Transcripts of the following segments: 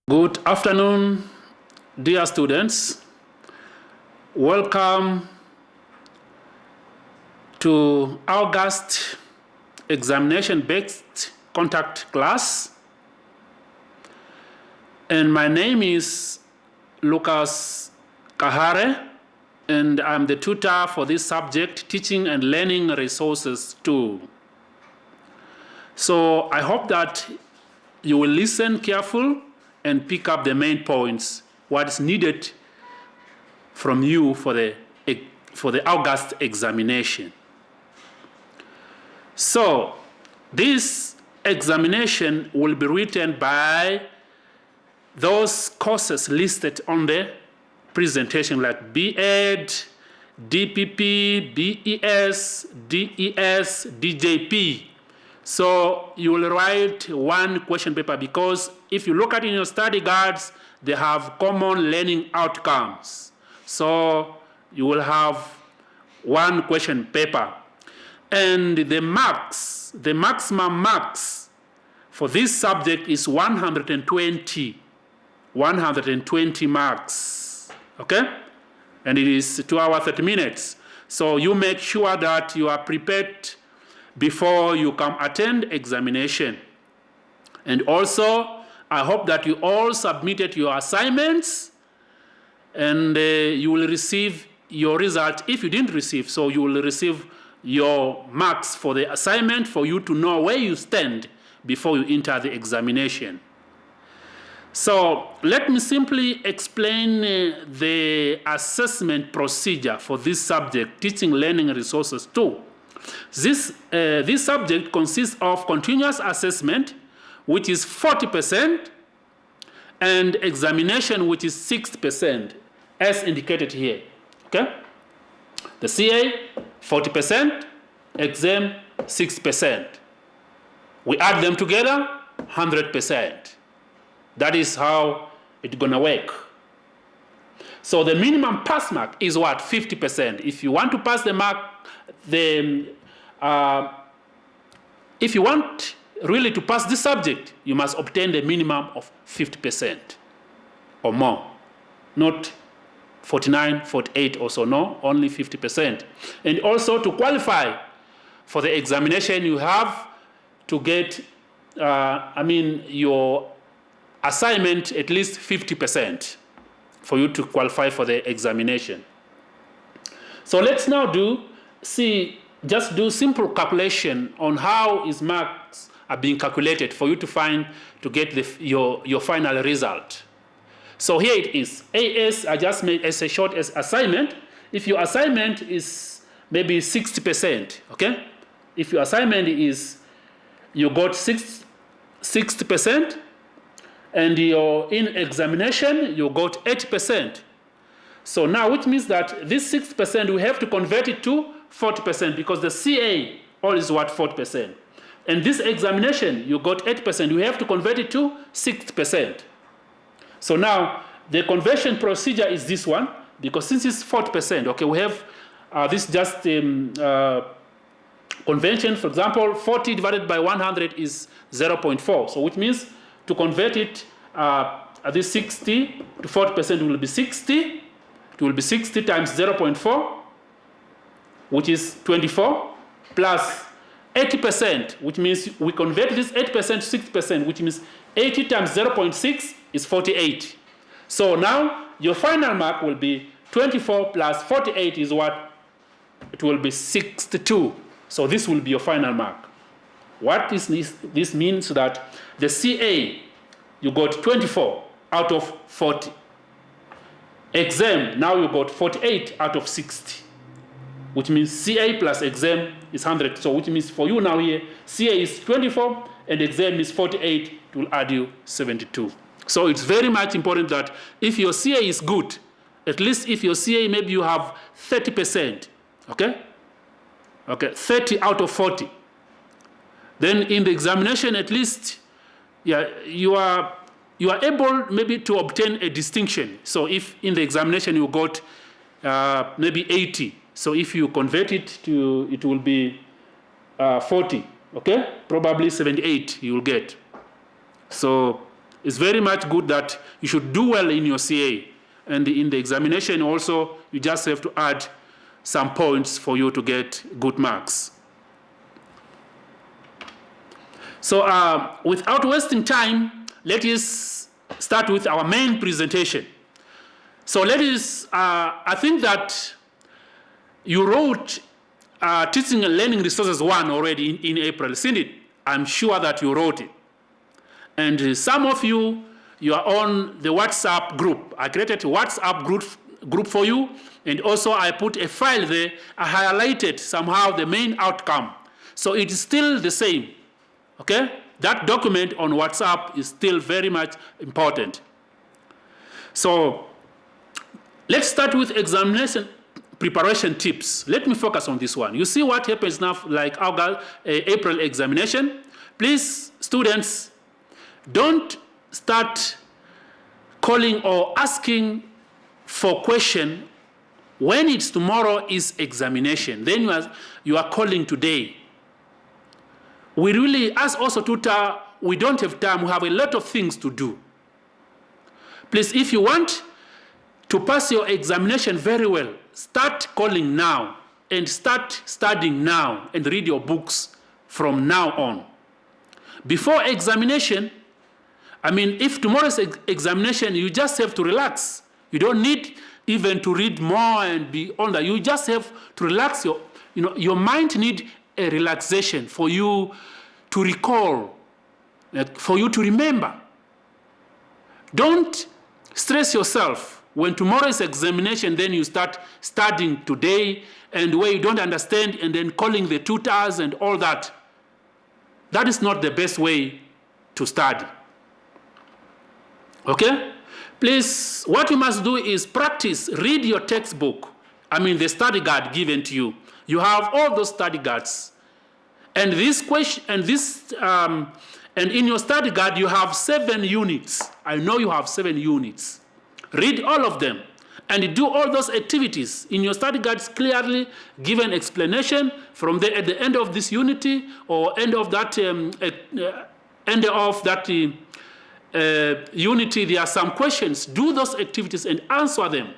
Good afternoon, dear students. Welcome to August examination-based contact class. And my name is Lucas Kahare, and I'm the tutor for this subject, Teaching and Learning Resources 2. So I hope that you will listen carefully and pick up the main points, what is needed from you for the August examination. So this examination will be written by those courses listed on the presentation, like B.Ed, DPP, BES, DES, DJP. So you will write one question paper, because if you look at in your study guides, they have common learning outcomes. So you will have one question paper. And the marks, the maximum marks for this subject is 120 marks, okay? And it is 2 hours, 30 minutes. So you make sure that you are prepared before you come attend examination. And also, I hope that you all submitted your assignments, and you will receive your result if you didn't receive. So you will receive your marks for the assignment for you to know where you stand before you enter the examination. So let me simply explain the assessment procedure for this subject, Teaching Learning Resources 2. This subject consists of continuous assessment, which is 40%, and examination, which is 60%, as indicated here. Okay? The CA, 40%, exam, 6%. We add them together, 100%. That is how it's gonna work. So the minimum pass mark is what? 50%. If you want to pass the mark, if you want really to pass this subject, you must obtain the minimum of 50% or more, not 49, 48 or so, no, only 50%. And also to qualify for the examination, you have to get, your assignment at least 50% for you to qualify for the examination. So let's now just do simple calculation on how his marks are being calculated for you to get your final result. So here it is. AS I just made as a short as assignment. If your assignment is maybe 60%, okay? If your assignment is, you got 60%, and you're in examination, you got 80%. So now, which means that this 6%, we have to convert it to 40%, because the CA all is what? 40%. And this examination, you got 8%, we have to convert it to 60%. So now, the conversion procedure is this one, because since it's 40%, okay, we have this just convention. For example, 40 divided by 100 is 0.4. So which means to convert it, this 60 to 40% will be 60. It will be 60 times 0.4, which is 24, plus 80%, which means we convert this 8% to 6%, which means 80 times 0.6 is 48. So now your final mark will be 24 plus 48 is what? It will be 62. So this will be your final mark. What is this? This means that the CA, you got 24 out of 40. Exam, now you got 48 out of 60, which means CA plus exam is 100. So which means for you now here, CA is 24 and exam is 48, it will add you 72. So it's very much important that if your CA is good, at least if your CA maybe you have 30%, okay? Okay, 30 out of 40. Then in the examination, at least, yeah, you are able maybe to obtain a distinction. So if in the examination you got maybe 80, so if you convert it to, it will be 40, okay? Probably 78 you will get. So it's very much good that you should do well in your CA. And in the examination also, you just have to add some points for you to get good marks. So without wasting time, let us start with our main presentation. So I think that you wrote Teaching and Learning Resources 1 already in April, isn't it? I'm sure that you wrote it. And some of you are on the WhatsApp group. I created a WhatsApp group for you, and also I put a file there. I highlighted somehow the main outcome. So it is still the same, okay? That document on WhatsApp is still very much important. So let's start with examination preparation tips. Let me focus on this one. You see what happens now, like April examination. Please, students, don't start calling or asking for question when it's tomorrow is examination. Then you are calling today. We really, as also tutor, we don't have time. We have a lot of things to do. Please, if you want to pass your examination very well, start calling now and start studying now and read your books from now on. Before examination, I mean, if tomorrow's examination, you just have to relax. You don't need even to read more and be on that. You just have to relax. Your mind needs a relaxation for you to recall, for you to remember. Don't stress yourself. When tomorrow's examination, then you start studying today, and where you don't understand, and then calling the tutors and all that. That is not the best way to study. Okay? Please, what you must do is practice, read your textbook. I mean, the study guide given to you. You have all those study guides. And this question, and in your study guide, you have 7 units. I know you have 7 units. Read all of them and do all those activities. In your study guides, clearly given explanation from at the end of this unity or end of that unity, there are some questions. Do those activities and answer them.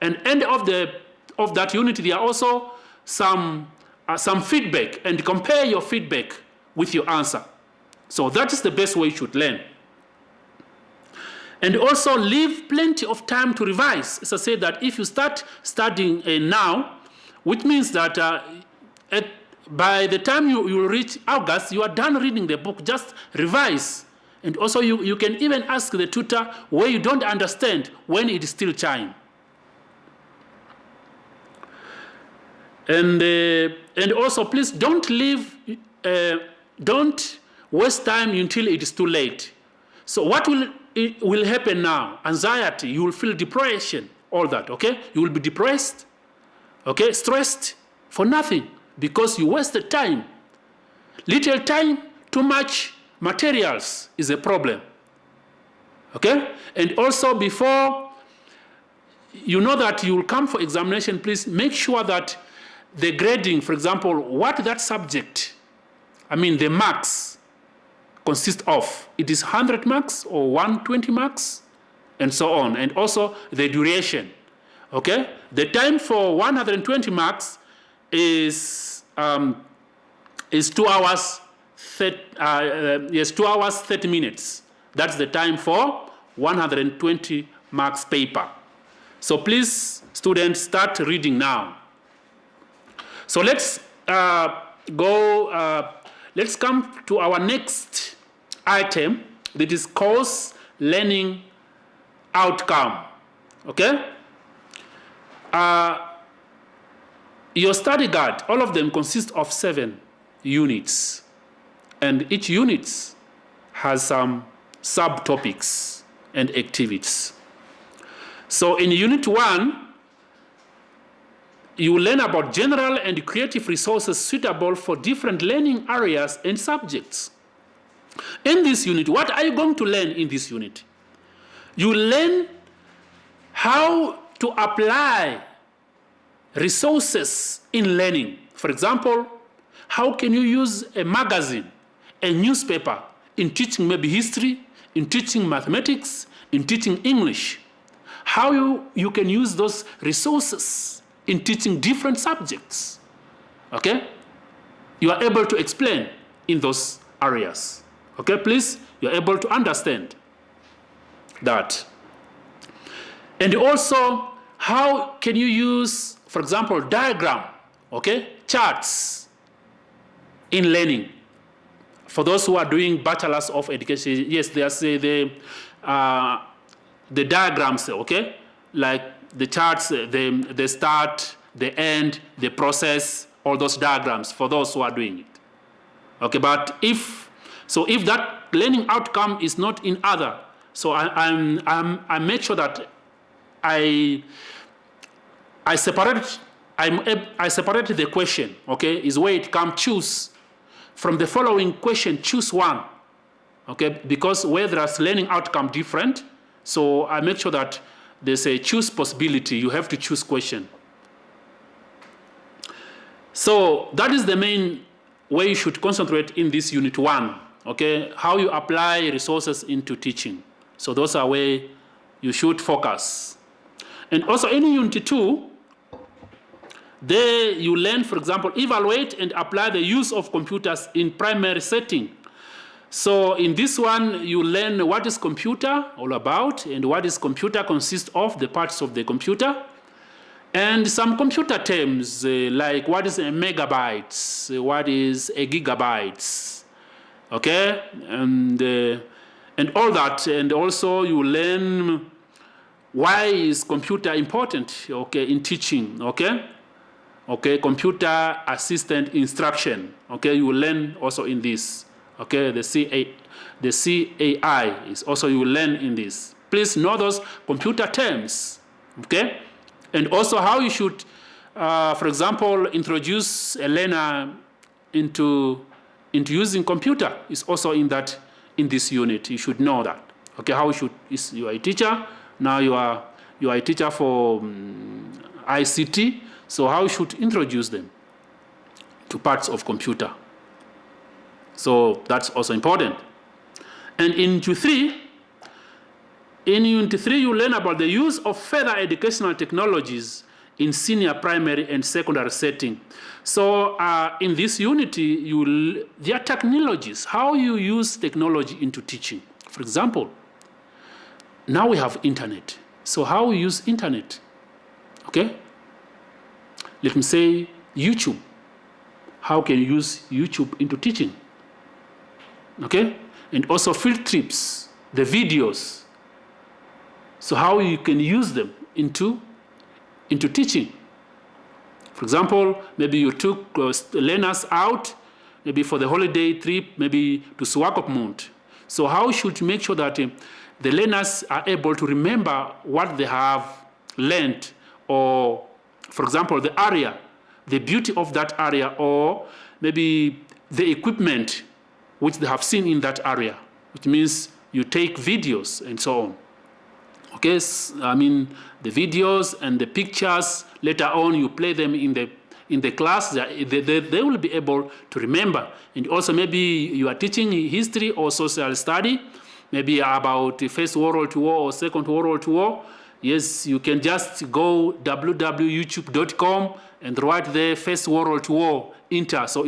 And end of that unity, there are also some feedback, and compare your feedback with your answer. So that is the best way you should learn. And also leave plenty of time to revise. As I said, that if you start studying now, which means that by the time you reach August, you are done reading the book, just revise. And also you can even ask the tutor where you don't understand when it is still time. And also, please don't waste time until it is too late. So what will happen now? Anxiety, you will feel depression, all that, okay? You will be depressed, okay? Stressed for nothing because you wasted time. Little time, too much materials is a problem, okay? And also before you know that you will come for examination, please make sure that the grading, for example, what that subject, I mean the marks consist of. It is 100 marks or 120 marks and so on. And also the duration, okay? The time for 120 marks is 2 hours, 2 hours, 30 minutes. That's the time for 120 marks paper. So please, students, start reading now. So let's let's come to our next item, that is course learning outcome, okay? Your study guide, all of them consist of 7 units, and each unit has some subtopics and activities. So in unit 1, you will learn about general and creative resources suitable for different learning areas and subjects. In this unit, what are you going to learn in this unit? You learn how to apply resources in learning. For example, how can you use a magazine, a newspaper in teaching maybe history, in teaching mathematics, in teaching English. How you can use those resources in teaching different subjects. Okay? You are able to explain in those areas. Okay, please? You're able to understand that. And also, how can you use, for example, diagram, okay, charts in learning? For those who are doing bachelors of education, yes, there's the diagrams, okay, like the charts, the start, the end, the process, all those diagrams for those who are doing it. Okay, but if that learning outcome is not in other, so I make sure that I separate the question, okay, is where it comes, choose. From the following question, choose one, okay, because where there's learning outcome different, so I make sure that there's a choose possibility, you have to choose question. So that is the main way you should concentrate in this unit 1, okay, how you apply resources into teaching. So those are where you should focus. And also in unit 2, there you learn, for example, evaluate and apply the use of computers in primary setting. So in this one, you learn what is computer all about and what is computer consists of, the parts of the computer. And some computer terms like what is a megabyte, what is a gigabyte, okay? And all that. And also you learn why is computer important, okay, in teaching, okay? Okay, computer assistant instruction. Okay, you will learn also in this. Okay, the CAI is also you will learn in this. Please know those computer terms. Okay, and also how you should, for example, introduce a learner into using computer is also in this unit. You should know that. Okay, how you are a teacher now. You are a teacher for ICT. So how you should introduce them to parts of computer. So that's also important. And in unit 3, you learn about the use of further educational technologies in senior primary and secondary setting. So in this unit, there are technologies, how you use technology into teaching. For example, now we have internet. So how we use internet, okay? Let me say YouTube. How can you use YouTube into teaching? Okay? And also field trips, the videos. So how you can use them into teaching. For example, maybe you took learners out, maybe for the holiday trip, maybe to Swakopmund. So how should you make sure that the learners are able to remember what they have learned, or for example, the area, the beauty of that area, or maybe the equipment which they have seen in that area, which means you take videos and so on. Okay, I mean the videos and the pictures, later on you play them in the class, they will be able to remember. And also maybe you are teaching history or social study, maybe about the First World War or Second World War. Yes, you can just go www.youtube.com and write there First World War, enter, so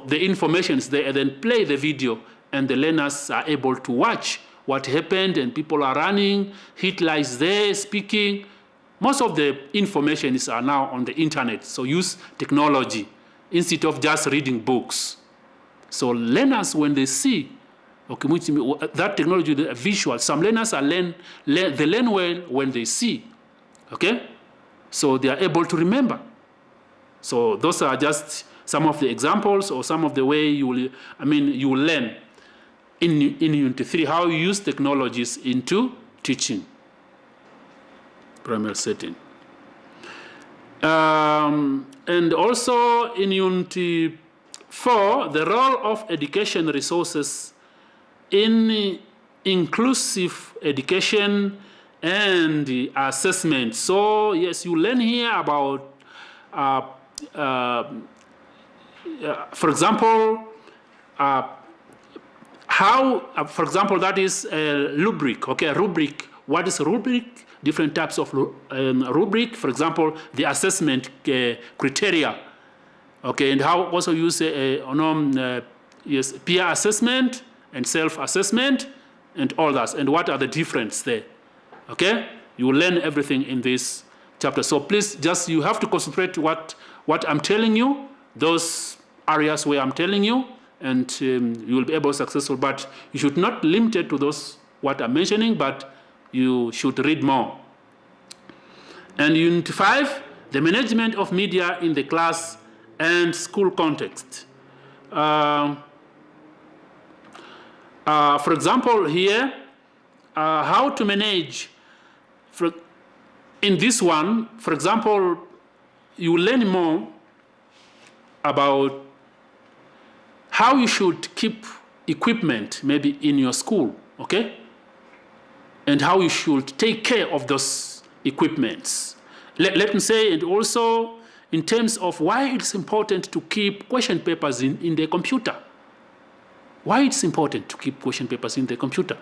the information is there, and then play the video, and the learners are able to watch what happened, and people are running, Hitler is there speaking. Most of the information are now on the internet, so use technology instead of just reading books. So learners, when they see, okay, that technology, the visual. Some learners they learn well when they see, okay? So they are able to remember. So those are just some of the examples or some of the way you will learn in Unit 3 how you use technologies into teaching, primary setting. And also in Unit 4, the role of education resources in inclusive education and assessment. So yes, you learn here about, for example, how, for example, that is a rubric. Okay, a rubric. What is a rubric? Different types of rubric. For example, the assessment criteria. Okay, and how also use yes, peer assessment and self-assessment and all that. And what are the difference there? Okay, you will learn everything in this chapter. So please, just you have to concentrate what I'm telling you, those areas where I'm telling you, and you will be able to be successful. But you should not limit it to those what I'm mentioning, but you should read more. And Unit 5, the management of media in the class and school context. For example, here, how to manage. In this one, for example, you learn more about how you should keep equipment maybe in your school, okay? And how you should take care of those equipments. Let me say, and also in terms of why it's important to keep question papers in the computer. Why it's important to keep question papers in the computer,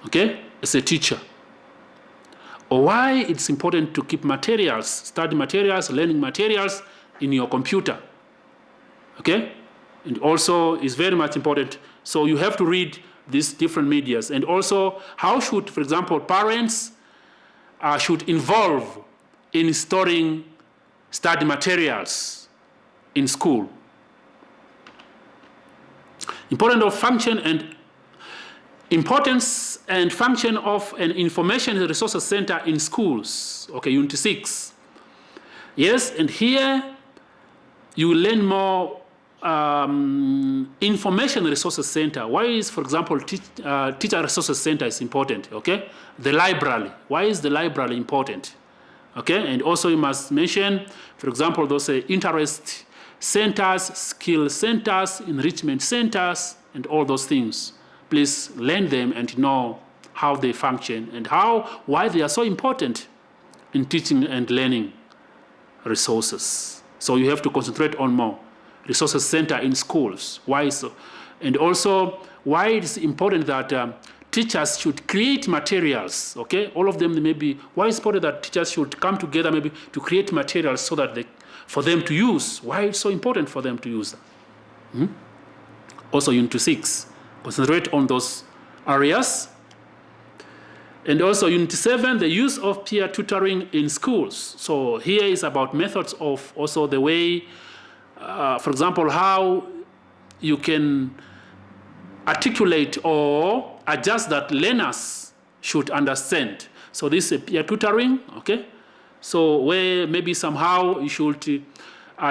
okay, as a teacher. Or why it's important to keep materials, study materials, learning materials in your computer, okay? And also is very much important. So you have to read these different medias. And also how should, for example, parents should involve in storing study materials in school. Importance and function of an information resources center in schools. Okay, Unit 6. Yes, and here you will learn more information resources center. Why is, for example, teacher resources center is important, okay? The library, why is the library important? Okay, and also you must mention, for example, those interest centers, skill centers, enrichment centers, and all those things. Please learn them and know how they function and why they are so important in teaching and learning resources. So you have to concentrate on more. Resources center in schools. Why so? And also why it's important that teachers should create materials. Okay, all of them maybe. Why it's important that teachers should come together maybe to create materials so that for them to use. Why it's so important for them to use that? Also, Unit 6, concentrate on those areas. And also Unit 7, the use of peer tutoring in schools. So here is about methods of also the way. For example, how you can articulate or adjust that learners should understand. So this is peer tutoring, okay? So where maybe somehow you should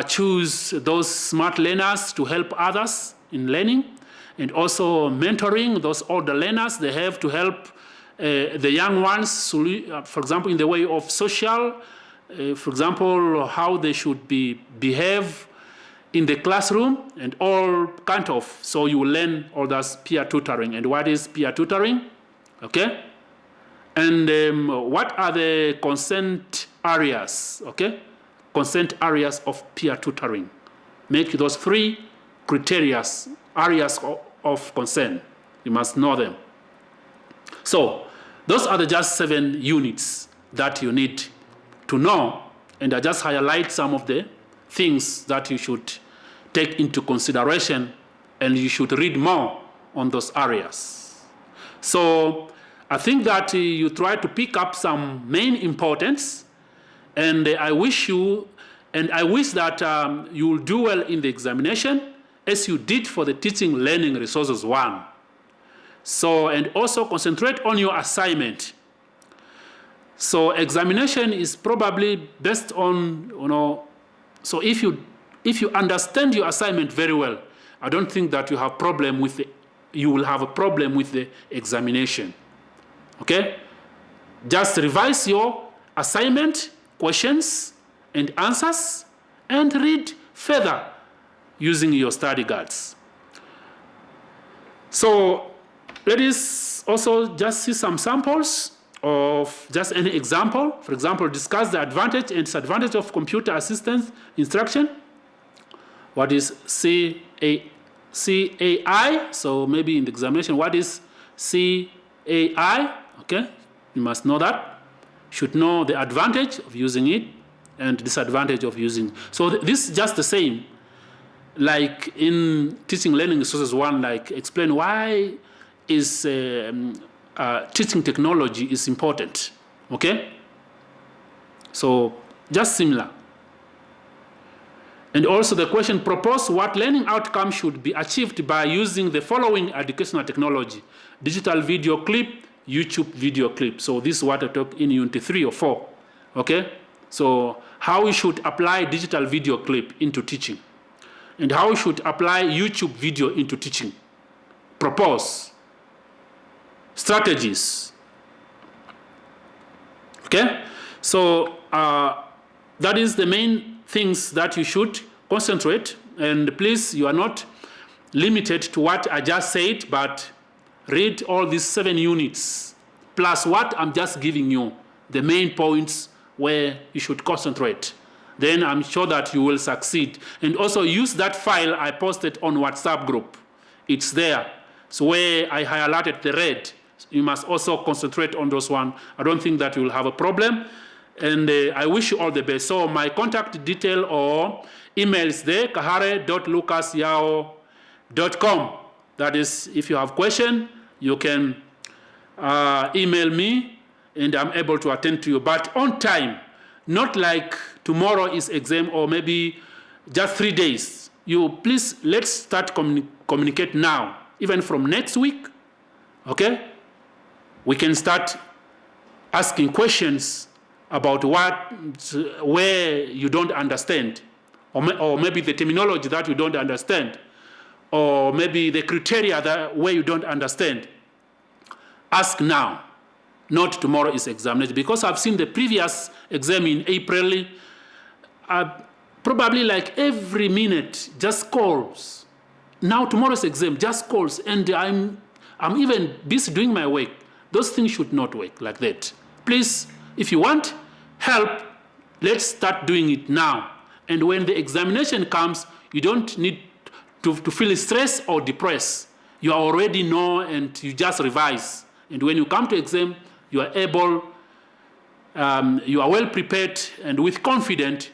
choose those smart learners to help others in learning, and also mentoring those older learners. They have to help the young ones, for example, in the way of social, for example, how they should behave in the classroom and all kind of. So you will learn all that peer tutoring. And what is peer tutoring? Okay? And what are the consent areas? Okay? Consent areas of peer tutoring. Make those 3 criteria, areas of consent. You must know them. So those are just 7 units that you need to know. And I just highlight some of the things that you should take into consideration, and you should read more on those areas. So I think that you try to pick up some main importance, and I wish that you will do well in the examination as you did for the teaching learning resources 1. So, and also concentrate on your assignment. So examination is probably based on, so if you understand your assignment very well, I don't think that you will have a problem with the examination. Okay? Just revise your assignment, questions and answers, and read further using your study guides. So let us also just see some samples of just any example. For example, discuss the advantage and disadvantage of computer assistance instruction. What is CAI? CAI. So maybe in the examination, what is CAI? Okay, you must know that. Should know the advantage of using it and disadvantage of using it. So this is just the same. Like in teaching learning resources 1, like explain why is teaching technology is important. Okay? So just similar. And also the question propose what learning outcome should be achieved by using the following educational technology: digital video clip, YouTube video clip. So this is what I talk in Unit 3 or 4. Okay? So how we should apply digital video clip into teaching, and how we should apply YouTube video into teaching. Propose strategies. Okay? So that is the main things that you should concentrate. And please, you are not limited to what I just said, but read all these 7 units, plus what I'm just giving you, the main points where you should concentrate. Then I'm sure that you will succeed. And also use that file I posted on WhatsApp group. It's there. So where I highlighted the red, you must also concentrate on those one. I don't think that you will have a problem. And I wish you all the best. So my contact detail or email is there, kahare.lucasyao.com. That is, if you have question, you can email me, and I'm able to attend to you. But on time, not like tomorrow is exam or maybe just 3 days. You please, let's start communicate now, even from next week. Okay? We can start asking questions about where you don't understand, or maybe the terminology that you don't understand, or maybe the criteria where you don't understand. Ask now, not tomorrow is examination. Because I've seen the previous exam in April, probably like every minute just calls. Now tomorrow's exam just calls, and I'm even busy doing my work. Those things should not work like that. Please, if you want help, let's start doing it now. And when the examination comes, you don't need to feel stressed or depressed. You already know, and you just revise. And when you come to exam, you are able, you are well prepared, and with confidence,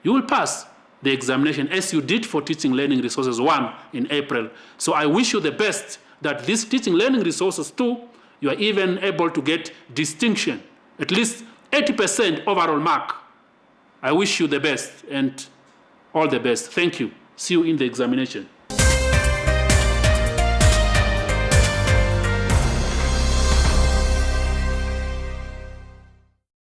you will pass the examination as you did for Teaching Learning Resources 1 in April. So I wish you the best, that this Teaching Learning Resources 2, you are even able to get distinction, at least 80% overall mark. I wish you the best and all the best. Thank you. See you in the examination.